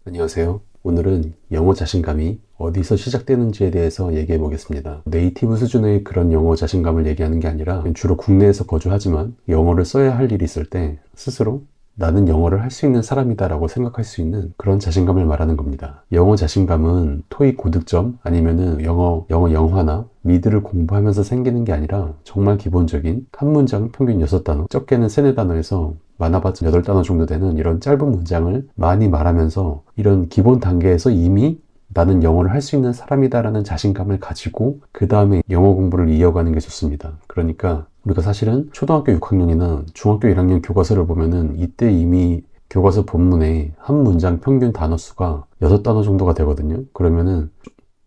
안녕하세요. 오늘은 영어 자신감이 어디서 시작되는지에 대해서 얘기해 보겠습니다. 네이티브 수준의 그런 영어 자신감을 얘기하는 게 아니라 주로 국내에서 거주하지만 영어를 써야 할 일이 있을 때 스스로 나는 영어를 할 수 있는 사람이다 라고 생각할 수 있는 그런 자신감을 말하는 겁니다. 영어 자신감은 토익 고득점 아니면은 영어 영화나 미드를 공부하면서 생기는 게 아니라 정말 기본적인 한 문장 평균 6단어, 적게는 3, 4단어에서 많아봤자 8단어 정도 되는 이런 짧은 문장을 많이 말하면서 이런 기본 단계에서 이미 나는 영어를 할 수 있는 사람이다 라는 자신감을 가지고 그 다음에 영어 공부를 이어가는 게 좋습니다. 그러니까 우리가 사실은 초등학교 6학년이나 중학교 1학년 교과서를 보면은 이때 이미 교과서 본문에 한 문장 평균 단어 수가 6단어 정도가 되거든요. 그러면은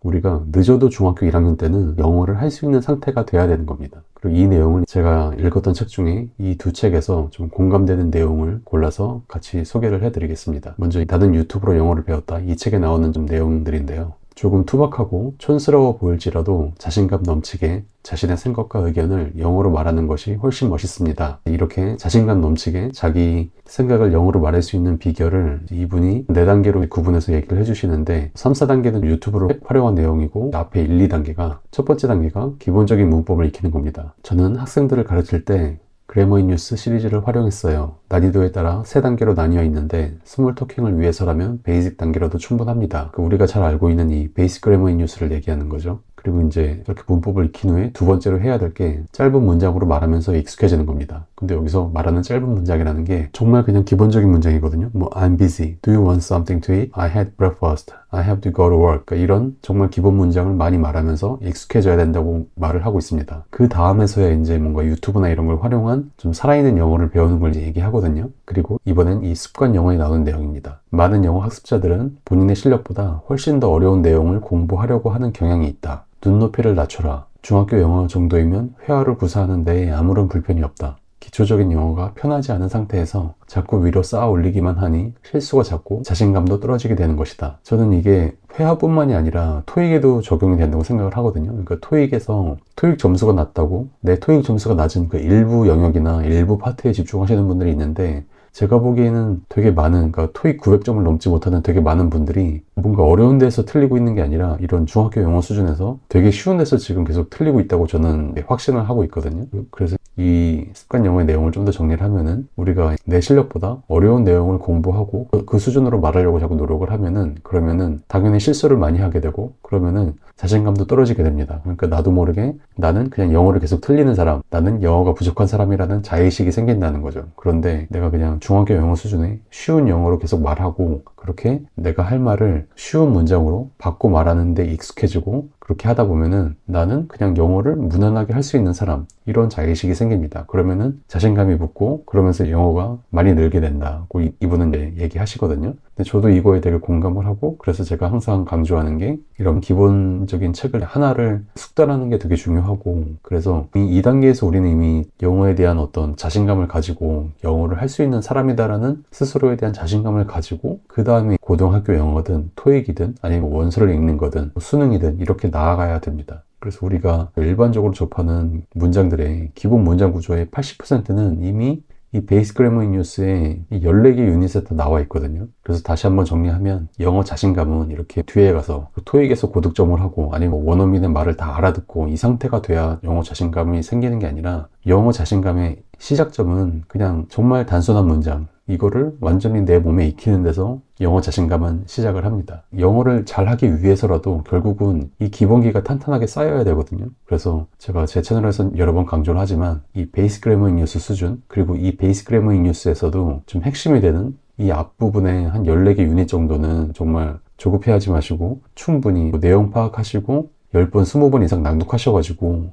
우리가 늦어도 중학교 1학년 때는 영어를 할 수 있는 상태가 돼야 되는 겁니다. 그리고 이 내용을 제가 읽었던 책 중에 이 두 책에서 좀 공감되는 내용을 골라서 같이 소개를 해드리겠습니다. 먼저 나는 유튜브로 영어를 배웠다. 이 책에 나오는 좀 내용들인데요. 조금 투박하고 촌스러워 보일지라도 자신감 넘치게 자신의 생각과 의견을 영어로 말하는 것이 훨씬 멋있습니다. 이렇게 자신감 넘치게 자기 생각을 영어로 말할 수 있는 비결을 이분이 4단계로 구분해서 얘기를 해주시는데 3, 4단계는 유튜브로 활용한 내용이고 앞에 1, 2단계가 첫 번째 단계가 기본적인 문법을 익히는 겁니다. 저는 학생들을 가르칠 때 그래머 인 뉴스 시리즈를 활용했어요. 난이도에 따라 3단계로 나뉘어 있는데 스몰 토킹을 위해서라면 베이직 단계로도 충분합니다. 우리가 잘 알고 있는 이 베이직 그래머 인 뉴스를 얘기하는 거죠. 그리고 이제 이렇게 문법을 익힌 후에 두 번째로 해야 될 게 짧은 문장으로 말하면서 익숙해지는 겁니다. 근데 여기서 말하는 짧은 문장이라는 게 정말 그냥 기본적인 문장이거든요. 뭐 I'm busy. Do you want something to eat? I had breakfast. I have to go to work. 그러니까 이런 정말 기본 문장을 많이 말하면서 익숙해져야 된다고 말을 하고 있습니다. 그 다음에서야 이제 뭔가 유튜브나 이런 걸 활용한 좀 살아있는 영어를 배우는 걸 이제 얘기하거든요. 그리고 이번엔 이 습관 영어에 나오는 내용입니다. 많은 영어 학습자들은 본인의 실력보다 훨씬 더 어려운 내용을 공부하려고 하는 경향이 있다. 눈높이를 낮춰라. 중학교 영어 정도이면 회화를 구사하는 데에 아무런 불편이 없다. 기초적인 영어가 편하지 않은 상태에서 자꾸 위로 쌓아 올리기만 하니 실수가 잦고 자신감도 떨어지게 되는 것이다. 저는 이게 회화뿐만이 아니라 토익에도 적용이 된다고 생각을 하거든요. 그러니까 토익에서 토익 점수가 낮다고 내 토익 점수가 낮은 그 일부 영역이나 일부 파트에 집중하시는 분들이 있는데 제가 보기에는 되게 많은, 그러니까 토익 900점을 넘지 못하는 되게 많은 분들이 뭔가 어려운 데서 틀리고 있는 게 아니라 이런 중학교 영어 수준에서 되게 쉬운 데서 지금 계속 틀리고 있다고 저는 확신을 하고 있거든요. 그래서 이 습관 영어의 내용을 좀 더 정리를 하면은 우리가 내 실력보다 어려운 내용을 공부하고 그 수준으로 말하려고 자꾸 노력을 하면은 그러면은 당연히 실수를 많이 하게 되고 그러면은 자신감도 떨어지게 됩니다. 그러니까 나도 모르게 나는 그냥 영어를 계속 틀리는 사람, 나는 영어가 부족한 사람이라는 자의식이 생긴다는 거죠. 그런데 내가 그냥 중학교 영어 수준의 쉬운 영어로 계속 말하고 그렇게 내가 할 말을 쉬운 문장으로 바꿔 말하는 데 익숙해지고 그렇게 하다 보면은 나는 그냥 영어를 무난하게 할 수 있는 사람, 이런 자의식이 생깁니다. 그러면은 자신감이 붙고 그러면서 영어가 많이 늘게 된다고 이분은 이제 얘기하시거든요. 근데 저도 이거에 되게 공감을 하고 그래서 제가 항상 강조하는 게 이런 기본적인 책을 하나를 숙달하는 게 되게 중요하고 그래서 이 2단계에서 우리는 이미 영어에 대한 어떤 자신감을 가지고 영어를 할 수 있는 사람이다라는 스스로에 대한 자신감을 가지고 그 다음에 고등학교 영어든 토익이든 아니면 원서를 읽는 거든 수능이든 이렇게 나아가야 됩니다. 그래서 우리가 일반적으로 접하는 문장들의 기본 문장 구조의 80%는 이미 이 베이스 그래머 인 뉴스에 이 14개 유닛에 다 나와 있거든요. 그래서 다시 한번 정리하면 영어 자신감은 이렇게 뒤에 가서 토익에서 고득점을 하고 아니면 원어민의 말을 다 알아듣고 이 상태가 돼야 영어 자신감이 생기는 게 아니라 영어 자신감의 시작점은 그냥 정말 단순한 문장, 이거를 완전히 내 몸에 익히는 데서 영어 자신감은 시작을 합니다. 영어를 잘하기 위해서라도 결국은 이 기본기가 탄탄하게 쌓여야 되거든요. 그래서 제가 제 채널에서 여러 번 강조를 하지만 이 베이스 그래머 인 뉴스 수준 그리고 이 베이스 그래머 인 뉴스에서도 좀 핵심이 되는 이 앞부분에 한 14개 유닛 정도는 정말 조급해하지 마시고 충분히 내용 파악하시고 10번, 20번 이상 낭독하셔가지고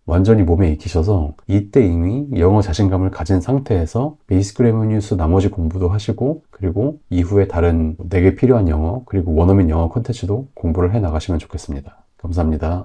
완전히 몸에 익히셔서 이때 이미 영어 자신감을 가진 상태에서 베이스 그래머 뉴스 나머지 공부도 하시고 그리고 이후에 다른 내게 필요한 영어 그리고 원어민 영어 콘텐츠도 공부를 해 나가시면 좋겠습니다. 감사합니다.